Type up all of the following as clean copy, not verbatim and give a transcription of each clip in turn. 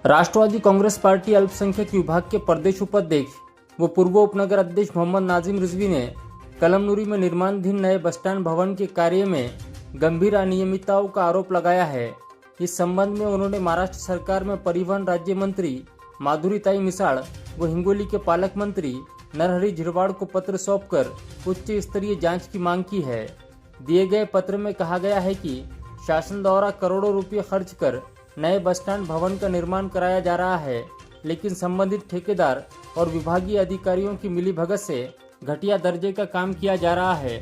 Rashtrawadi Congress party अल्पसंख्यक विभाग के प्रदेश उपाध्यक्ष व पूर्व उपनगर अध्यक्ष मोहम्मद नाजिम रिजवी ने कलमनुरी में निर्माणाधीन नए बस स्टैंड भवन के कार्य में गंभीर अनियमितताओं का आरोप लगाया है। इस संबंध में उन्होंने महाराष्ट्र सरकार में परिवहन राज्य मंत्री माधुरीताई मिसाळ व हिंगोली के पालक मंत्री नरहरी झिरवाड़ को पत्र सौंपकर उच्च स्तरीय जांच की मांग की है। दिए गए पत्र में कहा गया है कि शासन द्वारा करोड़ों रुपये खर्च कर नए बस स्टैंड भवन का निर्माण कराया जा रहा है, लेकिन संबंधित ठेकेदार और विभागीय अधिकारियों की मिलीभगत से घटिया दर्जे का काम किया जा रहा है।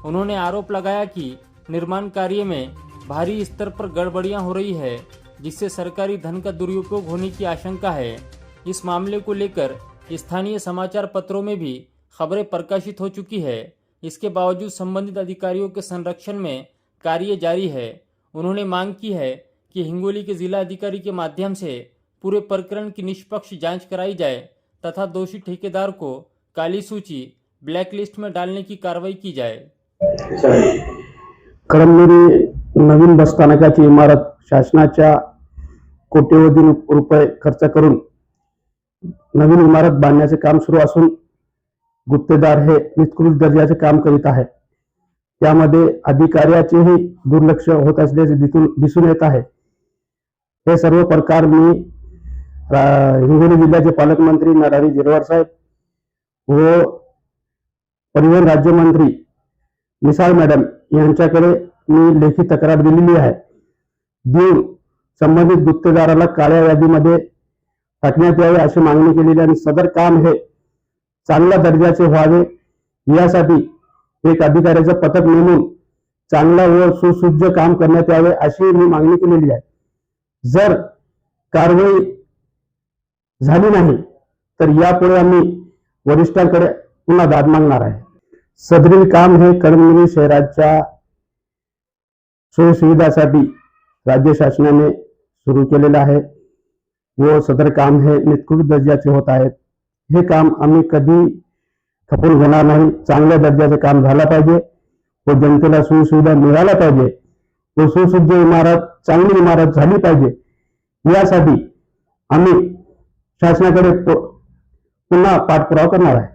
उन्होंने आरोप लगाया कि निर्माण कार्य में भारी स्तर पर गड़बड़ियां हो रही है, जिससे सरकारी धन का दुरुपयोग होने की आशंका है। इस मामले को लेकर स्थानीय समाचार पत्रों में भी खबरें प्रकाशित हो चुकी है। इसके बावजूद संबंधित अधिकारियों के संरक्षण में कार्य जारी है। उन्होंने मांग की है कि हिंगोली के जिला अधिकारी के माध्यम से पूरे प्रकरण की निष्पक्ष जांच कराई जाए तथा दोषी ठेकेदार को काली सूची ब्लैक लिस्ट में डालने की कार्रवाई की जाए। कळमनुरी नवीन बस स्थानकाची इमारत शासनाच्या कोट्यवधी रुपये खर्च करून नवीन इमारत बांधण्याचे काम सुरू असून गुत्तेदार हे निकृष्ट दर्जाचे काम करीत आहे। त्यामध्ये अधिकाऱ्याचेही दुर्लक्ष होत असल्याचे दिसून येत आहे। हे सर्व प्रकार मी हिंगोली जिल्ह्याचे पालकमंत्री नरहरी झिरवाळ साहेब व परिवहन राज्यमंत्री मिसाळ मॅडम यांच्याकडे मी लेखी तक्रार दिलेली आहे। देऊन संबंधित गुत्तेदाराला काळ्या यादीमध्ये टाकण्यात यावे अशी मागणी केलेली आणि सदर काम हे चांगल्या दर्जाचे व्हावे यासाठी एक अधिकाऱ्याचे पथक नेमून चांगला व सुसज्ज काम करण्यात यावे अशी मी मागणी केलेली आहे। जर कारवाई झाली नाही तर यापुढे आम्ही वरिष्ठांकडे पुन्हा दाद मागणार आहे। सदरील काम हे कळमनुरी शहराच्या सोयीसुविधासाठी राज्य शासनाने सुरू केलेले आहे व सदर काम हे निकृष्ट दर्जाचे होत आहेत। हे काम आम्ही कधी खपून घेणार नाही। चांगल्या दर्जाचे काम झालं पाहिजे व जनतेला सोयीसुविधा मिळाल्या पाहिजे व सुसज्ज इमारत चांगली इमारत झाली पाहिजे यासाठी आम्ही शासनाकडे पुन्हा पाठपुरावा करणार आहे।